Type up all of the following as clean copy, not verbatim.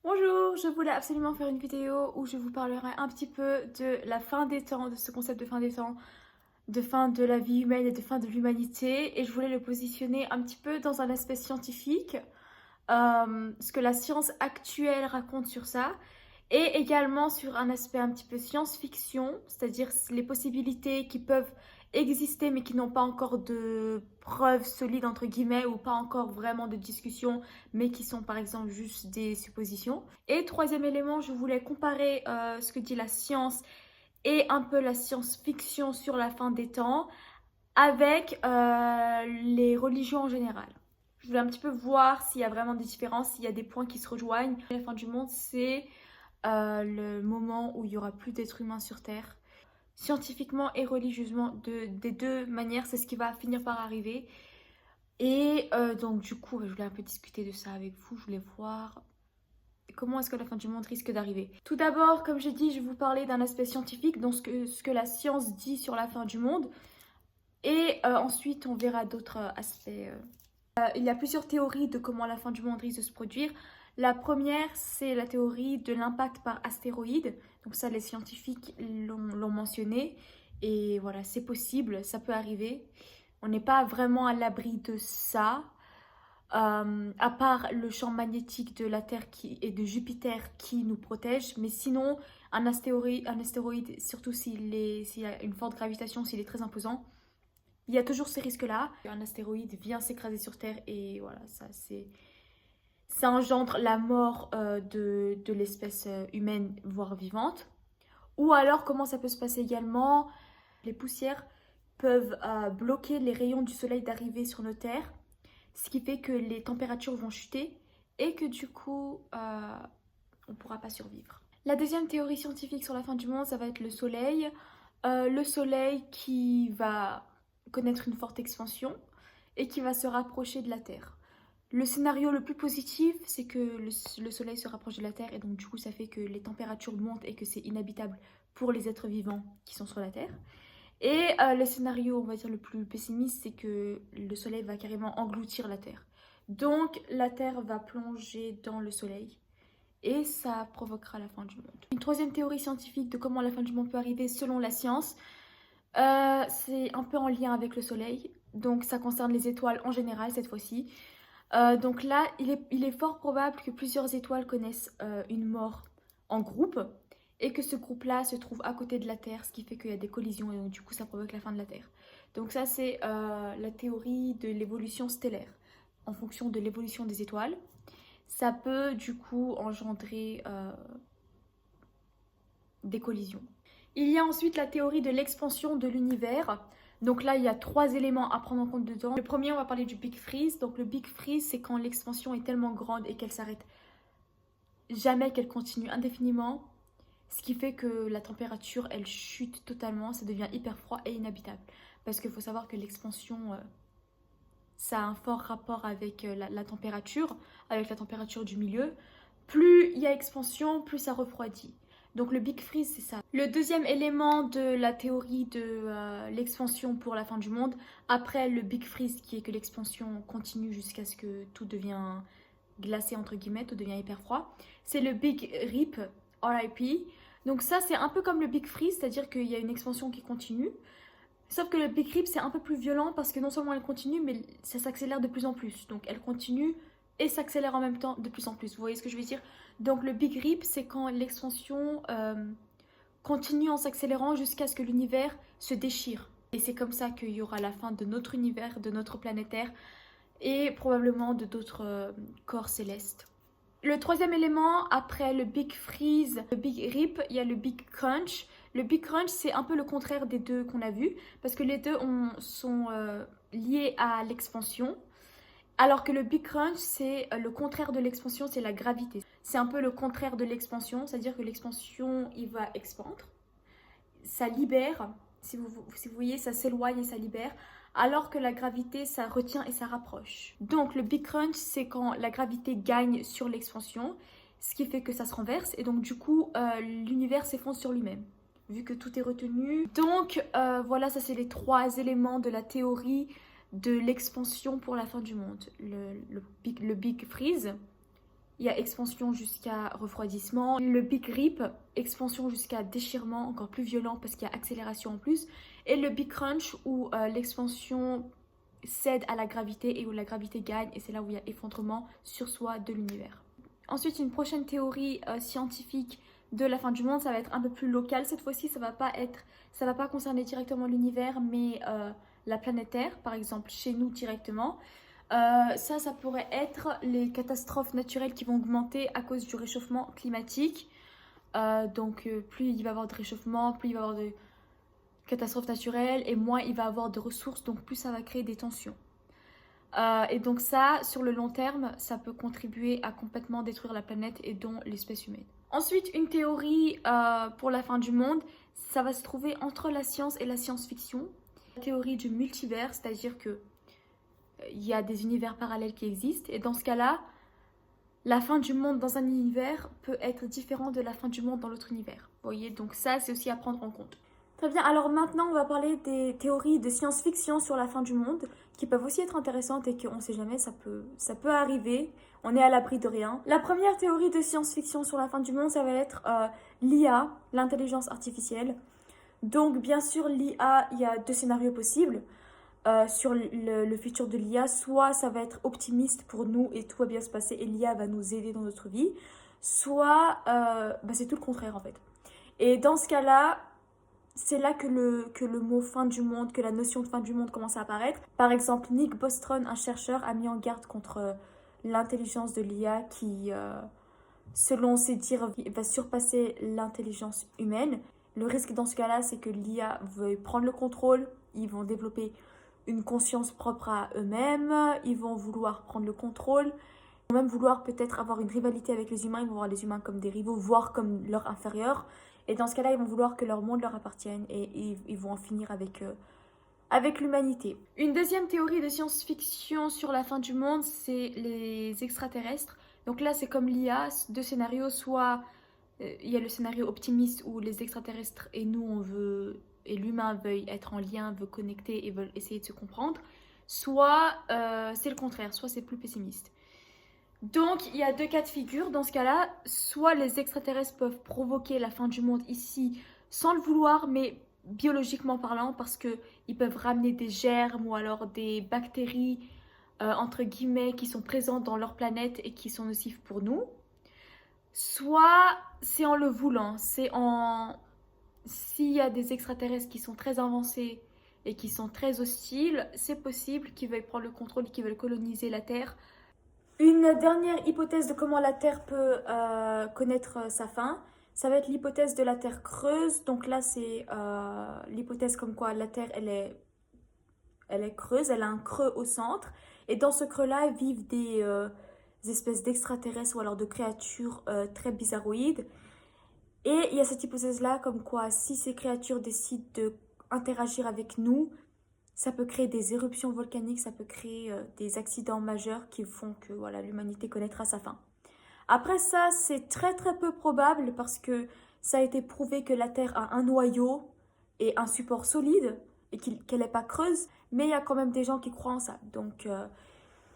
Bonjour, je voulais absolument faire une vidéo où je vous parlerai un petit peu de la fin des temps, de ce concept de fin des temps, de fin de la vie humaine et de fin de l'humanité. Et je voulais le positionner un petit peu dans un aspect scientifique, ce que la science actuelle raconte sur ça, et également sur un aspect un petit peu science-fiction, c'est-à-dire les possibilités qui peuvent exister mais qui n'ont pas encore de preuves solides entre guillemets ou pas encore vraiment de discussion mais qui sont par exemple juste des suppositions. Et troisième élément, je voulais comparer ce que dit la science et un peu la science-fiction sur la fin des temps avec les religions en général. Je voulais un petit peu voir s'il y a vraiment des différences, s'il y a des points qui se rejoignent. La fin du monde, c'est le moment où il y aura plus d'êtres humains sur Terre. Scientifiquement et religieusement, des deux manières, c'est ce qui va finir par arriver. Et donc du coup, je voulais un peu discuter de ça avec vous. Je voulais voir comment est-ce que la fin du monde risque d'arriver. Tout d'abord, comme j'ai dit, je vais vous parler d'un aspect scientifique, donc ce que la science dit sur la fin du monde. Et ensuite, on verra d'autres aspects. Il y a plusieurs théories de comment la fin du monde risque de se produire. La première, c'est la théorie de l'impact par astéroïde. Donc ça, les scientifiques l'ont mentionné. Et voilà, c'est possible, ça peut arriver. On n'est pas vraiment à l'abri de ça. À part le champ magnétique de la Terre et de Jupiter qui nous protège. Mais sinon, un astéroïde surtout s'il y a une forte gravitation, s'il est très imposant, il y a toujours ces risques-là. Un astéroïde vient s'écraser sur Terre et voilà, ça engendre la mort de l'espèce humaine, voire vivante. Ou alors, comment ça peut se passer également? Les poussières peuvent bloquer les rayons du soleil d'arriver sur nos terres, ce qui fait que les températures vont chuter et que du coup, on ne pourra pas survivre. La deuxième théorie scientifique sur la fin du monde, ça va être le soleil. Le soleil qui va connaître une forte expansion et qui va se rapprocher de la Terre. Le scénario le plus positif, c'est que le soleil se rapproche de la Terre et donc du coup ça fait que les températures montent et que c'est inhabitable pour les êtres vivants qui sont sur la Terre. Et le scénario, on va dire, le plus pessimiste, c'est que le soleil va carrément engloutir la Terre. Donc la Terre va plonger dans le soleil et ça provoquera la fin du monde. Une troisième théorie scientifique de comment la fin du monde peut arriver selon la science, c'est un peu en lien avec le soleil. Donc ça concerne les étoiles en général cette fois-ci. Donc là, il est fort probable que plusieurs étoiles connaissent une mort en groupe et que ce groupe-là se trouve à côté de la Terre, ce qui fait qu'il y a des collisions et donc du coup ça provoque la fin de la Terre. Donc ça c'est la théorie de l'évolution stellaire. En fonction de l'évolution des étoiles, ça peut du coup engendrer des collisions. Il y a ensuite la théorie de l'expansion de l'univers. Donc là, il y a trois éléments à prendre en compte dedans. Le premier, on va parler du Big Freeze. Donc le Big Freeze, c'est quand l'expansion est tellement grande et qu'elle s'arrête jamais, qu'elle continue indéfiniment. Ce qui fait que la température, elle chute totalement, ça devient hyper froid et inhabitable. Parce qu'il faut savoir que l'expansion, ça a un fort rapport avec la température, avec la température du milieu. Plus il y a expansion, plus ça refroidit. Donc le Big Freeze, c'est ça. Le deuxième élément de la théorie de l'expansion pour la fin du monde, après le Big Freeze, qui est que l'expansion continue jusqu'à ce que tout devient glacé, entre guillemets, tout devient hyper froid, c'est le Big Rip, RIP. Donc ça, c'est un peu comme le Big Freeze, c'est-à-dire qu'il y a une expansion qui continue. Sauf que le Big Rip, c'est un peu plus violent parce que non seulement elle continue, mais ça s'accélère de plus en plus. Donc elle continue et s'accélère en même temps de plus en plus. Vous voyez ce que je veux dire? Donc le Big Rip, c'est quand l'expansion continue en s'accélérant jusqu'à ce que l'univers se déchire. Et c'est comme ça qu'il y aura la fin de notre univers, de notre planète Terre et probablement de d'autres corps célestes. Le troisième élément, après le Big Freeze, le Big Rip, il y a le Big Crunch. Le Big Crunch, c'est un peu le contraire des deux qu'on a vus, parce que les deux sont liés à l'expansion, alors que le Big Crunch, c'est le contraire de l'expansion, c'est la gravité. C'est un peu le contraire de l'expansion, c'est-à-dire que l'expansion, il va expandre, ça libère, si vous voyez, ça s'éloigne et ça libère, alors que la gravité, ça retient et ça rapproche. Donc le Big Crunch, c'est quand la gravité gagne sur l'expansion, ce qui fait que ça se renverse, et donc du coup, l'univers s'effondre sur lui-même, vu que tout est retenu. Donc voilà, ça c'est les trois éléments de la théorie de l'expansion pour la fin du monde. Le Big Freeze, il y a expansion jusqu'à refroidissement. Le Big Rip, expansion jusqu'à déchirement, encore plus violent parce qu'il y a accélération en plus. Et le Big Crunch où l'expansion cède à la gravité et où la gravité gagne. Et c'est là où il y a effondrement sur soi de l'univers. Ensuite, une prochaine théorie scientifique de la fin du monde, ça va être un peu plus local. Cette fois-ci, ça va pas concerner directement l'univers, mais la planète Terre, par exemple, chez nous directement. Ça pourrait être les catastrophes naturelles qui vont augmenter à cause du réchauffement climatique. Donc, plus il va y avoir de réchauffement, plus il va y avoir de catastrophes naturelles et moins il va y avoir de ressources, donc plus ça va créer des tensions. Et donc ça, sur le long terme, ça peut contribuer à complètement détruire la planète et dont l'espèce humaine. Ensuite, une théorie pour la fin du monde, ça va se trouver entre la science et la science-fiction. La théorie du multivers, c'est-à-dire que il y a des univers parallèles qui existent. Et dans ce cas-là, la fin du monde dans un univers peut être différent de la fin du monde dans l'autre univers. Vous voyez, donc ça, c'est aussi à prendre en compte. Très bien, alors maintenant on va parler des théories de science-fiction sur la fin du monde qui peuvent aussi être intéressantes et qu'on ne sait jamais, ça peut arriver, on est à l'abri de rien. La première théorie de science-fiction sur la fin du monde, ça va être l'IA, l'intelligence artificielle. Donc bien sûr l'IA, il y a deux scénarios possibles sur le futur de l'IA, soit ça va être optimiste pour nous et tout va bien se passer et l'IA va nous aider dans notre vie, soit c'est tout le contraire en fait. Et dans ce cas-là, c'est là que le mot fin du monde, que la notion de fin du monde commence à apparaître. Par exemple, Nick Bostrom, un chercheur, a mis en garde contre l'intelligence de l'IA qui, selon ses dires, va surpasser l'intelligence humaine. Le risque dans ce cas-là, c'est que l'IA veuille prendre le contrôle, ils vont développer une conscience propre à eux-mêmes, ils vont vouloir prendre le contrôle, ils vont même vouloir peut-être avoir une rivalité avec les humains, ils vont voir les humains comme des rivaux, voire comme leurs inférieurs. Et dans ce cas-là, ils vont vouloir que leur monde leur appartienne et ils vont en finir avec l'humanité. Une deuxième théorie de science-fiction sur la fin du monde, c'est les extraterrestres. Donc là, c'est comme l'IA, deux scénarios. Soit il y a le scénario optimiste où les extraterrestres et nous, et l'humain veuille être en lien, veut connecter et veulent essayer de se comprendre. Soit c'est le contraire, soit c'est plus pessimiste. Donc, il y a deux cas de figure. Dans ce cas-là, soit les extraterrestres peuvent provoquer la fin du monde ici sans le vouloir, mais biologiquement parlant, parce qu'ils peuvent ramener des germes ou alors des bactéries, entre guillemets, qui sont présentes dans leur planète et qui sont nocives pour nous. Soit c'est en le voulant, s'il y a des extraterrestres qui sont très avancés et qui sont très hostiles, c'est possible qu'ils veuillent prendre le contrôle, qu'ils veulent coloniser la Terre. Une dernière hypothèse de comment la Terre peut connaître sa fin, ça va être l'hypothèse de la Terre creuse. Donc là, c'est l'hypothèse comme quoi la Terre, elle est creuse, elle a un creux au centre. Et dans ce creux-là vivent des espèces d'extraterrestres ou alors de créatures très bizarroïdes. Et il y a cette hypothèse-là comme quoi si ces créatures décident d'interagir avec nous, ça peut créer des éruptions volcaniques, ça peut créer des accidents majeurs qui font que voilà, l'humanité connaîtra sa fin. Après ça, c'est très très peu probable parce que ça a été prouvé que la Terre a un noyau et un support solide et qu'elle n'est pas creuse, mais il y a quand même des gens qui croient en ça. Donc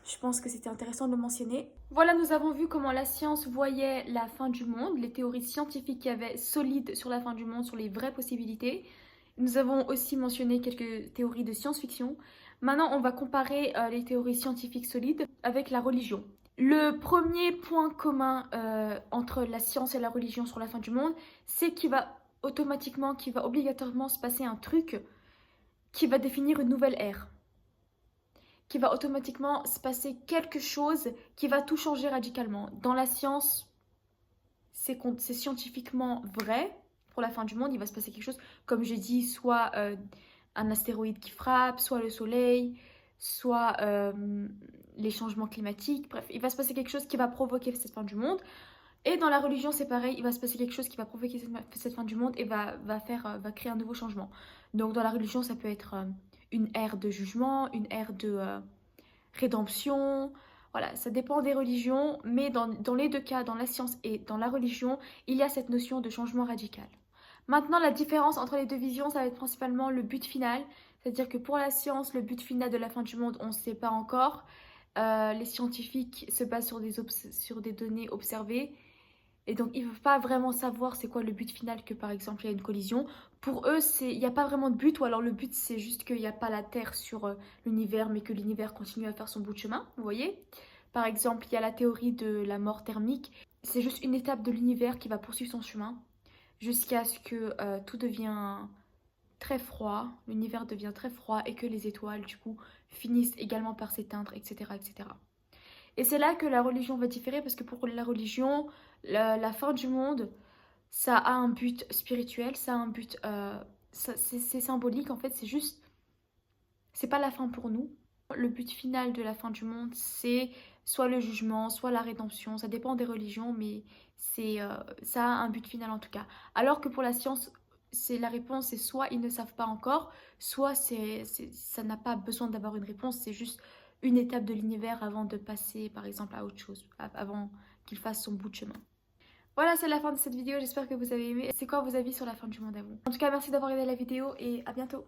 je pense que c'était intéressant de le mentionner. Voilà, nous avons vu comment la science voyait la fin du monde, les théories scientifiques qui avaient solides sur la fin du monde, sur les vraies possibilités. Nous avons aussi mentionné quelques théories de science-fiction. Maintenant, on va comparer les théories scientifiques solides avec la religion. Le premier point commun entre la science et la religion sur la fin du monde, c'est qu'il va obligatoirement se passer un truc qui va définir une nouvelle ère. Qui va automatiquement se passer quelque chose qui va tout changer radicalement. Dans la science, c'est scientifiquement vrai. Pour la fin du monde, il va se passer quelque chose, comme j'ai dit, soit un astéroïde qui frappe, soit le soleil, soit les changements climatiques. Bref, il va se passer quelque chose qui va provoquer cette fin du monde. Et dans la religion, c'est pareil, il va se passer quelque chose qui va provoquer cette fin du monde et va créer un nouveau changement. Donc dans la religion, ça peut être une ère de jugement, une ère de rédemption. Voilà, ça dépend des religions, mais dans les deux cas, dans la science et dans la religion, il y a cette notion de changement radical. Maintenant, la différence entre les deux visions, ça va être principalement le but final. C'est-à-dire que pour la science, le but final de la fin du monde, on ne sait pas encore. Les scientifiques se basent sur des données observées. Et donc, ils ne peuvent pas vraiment savoir c'est quoi le but final que, par exemple, il y a une collision. Pour eux, il n'y a pas vraiment de but, ou alors le but, c'est juste qu'il n'y a pas la Terre sur l'univers, mais que l'univers continue à faire son bout de chemin, vous voyez? Par exemple, il y a la théorie de la mort thermique. C'est juste une étape de l'univers qui va poursuivre son chemin jusqu'à ce que tout devient très froid, l'univers devient très froid et que les étoiles, du coup, finissent également par s'éteindre, etc., etc. Et c'est là que la religion va différer parce que pour la religion, la fin du monde, ça a un but spirituel, ça a un but... c'est symbolique en fait, c'est juste... C'est pas la fin pour nous. Le but final de la fin du monde, c'est soit le jugement, soit la rédemption. Ça dépend des religions, mais ça a un but final en tout cas. Alors que pour la science, c'est la réponse, c'est soit ils ne savent pas encore, soit ça n'a pas besoin d'avoir une réponse, c'est juste une étape de l'univers avant de passer par exemple à autre chose, avant qu'il fasse son bout de chemin. Voilà, c'est la fin de cette vidéo, j'espère que vous avez aimé. C'est quoi vos avis sur la fin du monde à vous? En tout cas, merci d'avoir regardé la vidéo et à bientôt.